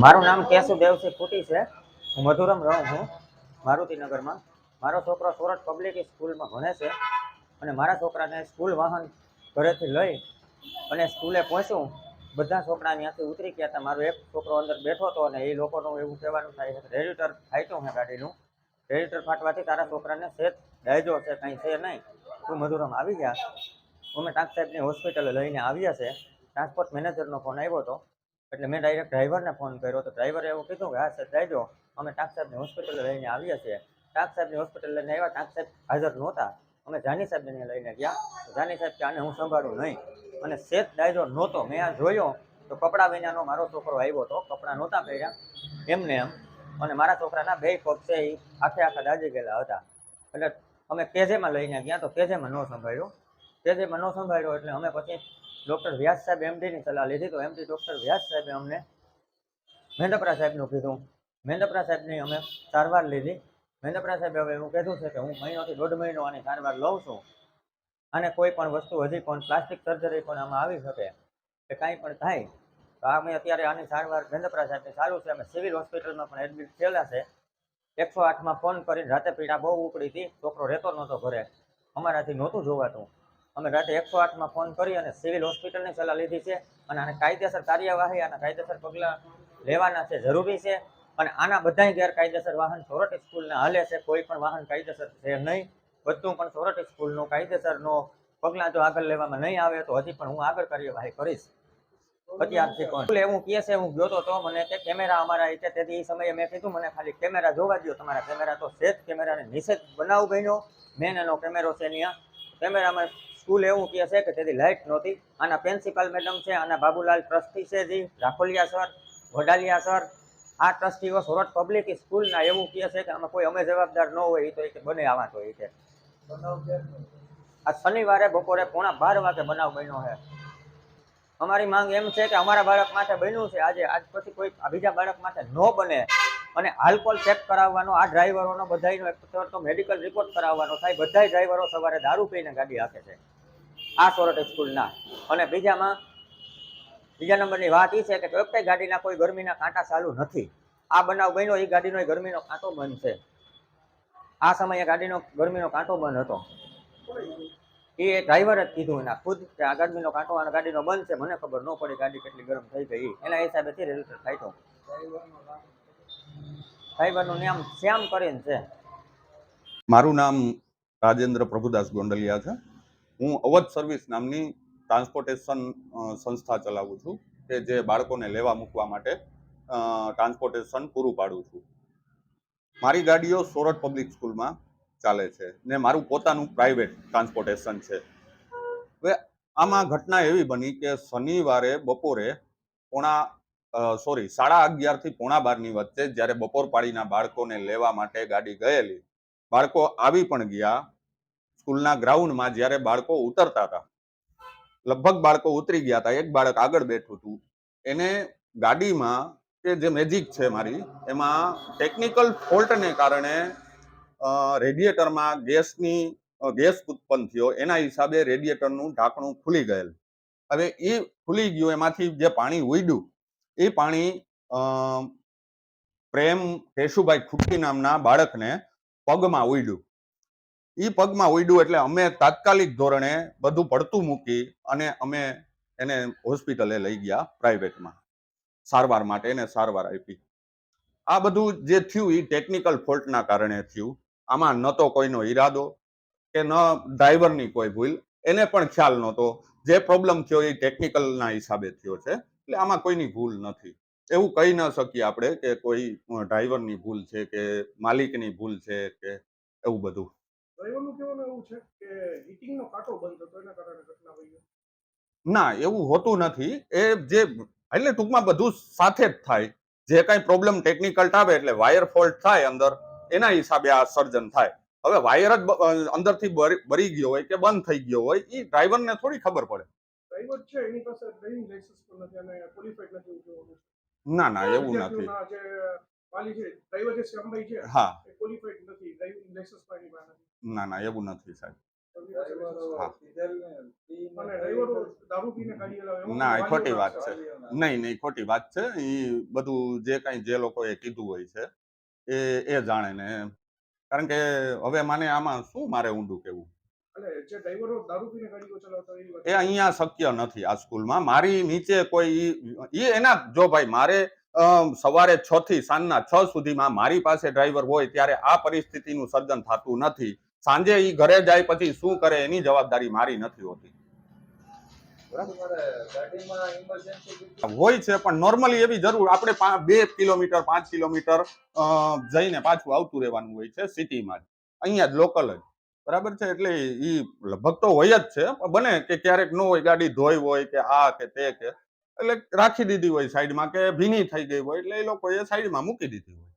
મારું નામ કેશુદેવસિંહ કુટી છે. હું મધુરમ રહું છું મારુતિનગરમાં. મારો છોકરો સોરઠ પબ્લિક સ્કૂલમાં ભણે છે અને મારા છોકરાને સ્કૂલ વાહન ઘરેથી લઈ અને સ્કૂલે પહોંચ્યું. બધા છોકરા ત્યાંથી ઉતરી ગયા હતા. મારો એક છોકરો અંદર બેઠો હતો અને એ લોકોનું એવું કહેવાનું થાય છે રેડિએટર ફાટ્યું છે ગાડીનું. રેડિએટર ફાટવાથી તારા છોકરાને સેજ ડાયજો છે, કંઈ છે નહીં. તું મધુરમ આવી ગયા. અમે ટાંક સાહેબની હોસ્પિટલે લઈને આવ્યા છે. ટ્રાન્સપોર્ટ મેનેજરનો ફોન આવ્યો હતો એટલે મેં ડાયરેક્ટ ડ્રાઈવરને ફોન કર્યો તો ડ્રાઈવરે એવું કીધું કે હા સર જાયજો, અમે ટાંક સાહેબની હોસ્પિટલે લઈને આવ્યા છીએ. ટાંક સાહેબની હોસ્પિટલ લઈને આવ્યા, ટાંક સાહેબ હાજર નહોતા. અમે જાની સાહેબને લઈને ગયા. જાની સાહેબ કે આને હું સંભાળું નહીં અને સેજ ડાયજો નહોતો. મેં આ જોયો તો કપડાં વિનાનો મારો છોકરો આવ્યો હતો, કપડાં નહોતા પહેર્યા એમને એમ, અને મારા છોકરાના બે પગ છે એ આખા દાજી ગયેલા હતા. એટલે અમે કેજેમાં લઈને ગયા તો કેજેમાં ન સંભાળ્યો. કેજેમાં ન સંભાળ્યો એટલે અમે પછી ડૉક્ટર વ્યાસ સાહેબ એમડીની સલાહ લીધી. તો એમડી ડૉક્ટર વ્યાસ સાહેબે અમને મેંદપરા સાહેબનું કીધું. મેંદપરા સાહેબની અમે સારવાર લીધી. મેંદપરા સાહેબે હવે એવું કીધું છે કે હું મહિનોથી 1.5 મહિનો આની સારવાર લઉં છું. અને કોઈ પણ વસ્તુ હજી પણ પ્લાસ્ટિક સર્જરી પણ આમાં આવી શકે કે કાંઈ પણ થાય તો અમે અત્યારે આની સારવાર મેંદપરા સાહેબની ચાલુ છે. અમે સિવિલ હોસ્પિટલમાં પણ એડમિટ થયેલા છે. 108માં ફોન કરીને રાતે પીડા બહુ ઉપડી હતી, છોકરો રહેતો નહોતો ઘરે, અમારાથી નહોતું જોવાતું. અમે રાતે 108માં ફોન કરી અને સિવિલ હોસ્પિટલની સલાહ લીધી છે અને આને કાયદેસર કાર્યવાહી, આના કાયદેસર પગલાં લેવાના છે, જરૂરી છે. અને આના બધાય ગેરકાયદેસર વાહન સોરઠ સ્કૂલના હાલે છે. કોઈ પણ વાહન કાયદેસર છે નહીં. બધું પણ સોરઠ સ્કૂલનું કાયદેસરનો પગલાં જો આગળ લેવામાં નહીં આવે તો હજી પણ હું આગળ કાર્યવાહી કરીશ. અત્યારથી પણ એવું કહે છે, હું ગયો તો મને કે કેમેરા અમારા રીતે તેથી એ સમયે મેં કીધું મને ખાલી કેમેરા જોવા દો તમારા. કેમેરા તો સેજ કેમેરાને નિષેધ બનાવ બન્યો. મેન એનો કેમેરો છે ત્યાં કેમેરામાં. સ્કૂલ એવું કહે છે કે તેથી લાઇટ નહોતી. આના પ્રિન્સિપાલ મેડમ છે, આના બાબુલાલ ટ્રસ્ટી છે જી, રાખોલિયા સર, વડાલિયા સર, આ ટ્રસ્ટીઓ સોરઠ પબ્લિક સ્કૂલના એવું કહે છે કે આમાં કોઈ અમે જવાબદાર ન હોય. એ તો એ કે બને આવા તો એ કે આ શનિવારે બપોરે 11:15 વાગે બનાવ બન્યો છે. અમારી માંગ એમ છે કે અમારા બાળક માટે બન્યું છે આજે, આજ પછી કોઈ બીજા બાળક માટે ન બને. અને આલ્કોહોલ ચેક કરાવવાનો આ ડ્રાઈવરોનો બધાયનો એક તો મેડિકલ રિપોર્ટ કરાવવાનો થાય. બધા ડ્રાઈવરો સવારે દારૂ પીને ગાડી હાંકે છે આ સોરઠ સ્કૂલના. અને બીજા નંબરની વાત એ છે કે કોઈ ગાડીના કોઈ ગરમીના કાંટા ચાલુ નથી. આ બનાવ બન્યો એ ગાડીનો ગરમીનો કાંટો બંધ છે. આ સમયે ગાડીનો ગરમીનો કાંટો બંધ હતો. એ ડ્રાઈવરે જ કીધું એના ખુદ કે આ ગરમીનો કાંટો અને ગાડીનો બંધ છે. મને ખબર ન પડી ગાડી કેટલી ગરમ થઈ ગઈ. એના હિસાબેથી રેલ્વે ફાટ્યો. ડ્રાઈવરનું નામ શ્યામ કરીને છે. મારું નામ રાજેન્દ્ર પ્રભુદાસ ગોંડલિયા છે. હું અવધ સર્વિસ નામની ટ્રાન્સપોર્ટેશન સંસ્થા ચલાવું છું કે જે બાળકોને લેવા મૂકવા માટે ટ્રાન્સપોર્ટેશન પૂરું પાડું છું. મારી ગાડીઓ સોરઠ પબ્લિક સ્કૂલમાં ચાલે છે ને મારું પોતાનું પ્રાઇવેટ ટ્રાન્સપોર્ટેશન છે. હવે આમાં ઘટના એવી બની કે શનિવારે બપોરે 11:30 થી 11:45 વચ્ચે જ્યારે બપોર પાડીના બાળકોને લેવા માટે ગાડી ગયેલી, બાળકો આવી પણ ગયા. સ્કૂલના ગ્રાઉન્ડમાં જ્યારે બાળકો ઉતરતા હતા, લગભગ બાળકો ઉતરી ગયા હતા, એક બાળક આગળ બેઠું હતું. એને ગાડીમાં કે જે મેજિક છે મારી, એમાં ટેકનિકલ ફોલ્ટને કારણે રેડિએટરમાં ગેસ ઉત્પન્ન થયો. એના હિસાબે રેડિએટરનું ઢાંકણું ખુલી ગયેલ. હવે એ ખુલી ગયું, એમાંથી જે પાણી ઉડ્યું એ પાણી પ્રેમ કેશુભાઈ ખુટ્ટી નામના બાળકને પગમાં ઉડ્યું. એ પગમાં ઉડ્યું એટલે અમે તાત્કાલિક ધોરણે બધું પડતું મૂકી અને અમે એને હોસ્પિટલે લઈ ગયા પ્રાઇવેટમાં સારવાર માટે. એને સારવાર આપી. આ બધું જે થયું એ ટેકનિકલ ફોલ્ટના કારણે થયું. આમાં ન તો કોઈનો ઈરાદો કે ન ડ્રાઈવરની કોઈ ભૂલ. એને પણ ખ્યાલ નહોતો. જે પ્રોબ્લેમ થયો એ ટેકનિકલના હિસાબે થયો છે. એટલે આમાં કોઈની ભૂલ નથી. એવું કહી ન શકીએ આપણે કે કોઈ ડ્રાઈવરની ભૂલ છે કે માલિકની ભૂલ છે કે એવું બધું. ડ્રાઈવરનું કહેવાનું એવું છે કે હીટિંગનો કાંટો બંધ હતો એના કારણે ઘટના બની. ના, એવું હોતું નથી. એ જે એટલે ટૂંકમાં બધું સાથે જ થાય. જે કાંઈ પ્રોબ્લેમ ટેકનિકલ આવે એટલે વાયર ફોલ્ટ થાય અંદર, એના હિસાબે આ સર્જન થાય. હવે વાયર જ અંદરથી બરી ગયો હોય કે બંધ થઈ ગયો હોય, એ ડ્રાઈવરને થોડી ખબર પડે. ડ્રાઈવર છે એની પાસે ડ્રાઇવિંગ લાયસન્સ પણ નથી અને ક્વોલિફાઈડ નથી એવું કહેવાનું. ના ના, એવું નથી. જે વાલી છે ડ્રાઈવર જે શ્યામભાઈ છે, હા, એ ક્વોલિફાઈડ નથી, ડ્રાઇવિંગ લાયસન્સ પણ એની પાસે નથી. ના ના, એવું નથી સાહેબ. તમને કહેવાય. હા. અને ડ્રાઈવરો દારૂ પીને ગાડી ચલાવે એમાં ના એ વાલીઓ ખોટી વાત રાખે. છે. નહીં ખોટી વાત છે. એ બધું જે લોકોએ કીધું હોય છે એ જાણે ને, કારણ કે હવે મને આમાં શું મારે ઊંડું કેવું. એટલે જે ડ્રાઈવરો દારૂ પીને ગાડીઓ ચલાવતા હોય એ વાત. એ અહીંયા શક્ય નથી આ સ્કૂલમાં. મારી નીચે કોઈ એના જો ભાઈ મારે સવારે 6 થી સાંજના 6 સુધીમાં મારી પાસે ડ્રાઈવર હોય ત્યારે આ પરિસ્થિતિનું સર્જન થતું નથી. સાંજે એ ઘરે જાય પછી શું કરે એની જવાબદારી મારી નથી હોતી. હોય છે પણ નોર્મલી એવી જરૂર આપણે 2 કિલોમીટર 5 કિલોમીટર જઈને પાછું આવતું રહેવાનું હોય છે સિટીમાં જ, અહીંયા જ લોકલ જ. બરાબર છે. એટલે એ લગભગ તો હોય જ છે. બને કે ક્યારેક ન હોય, ગાડી ધોઈ હોય કે આ કે તે કે, એટલે રાખી દીધી હોય સાઈડમાં, કે ભીની થઈ ગઈ હોય એટલે એ લોકોએ સાઈડમાં મૂકી દીધી હોય.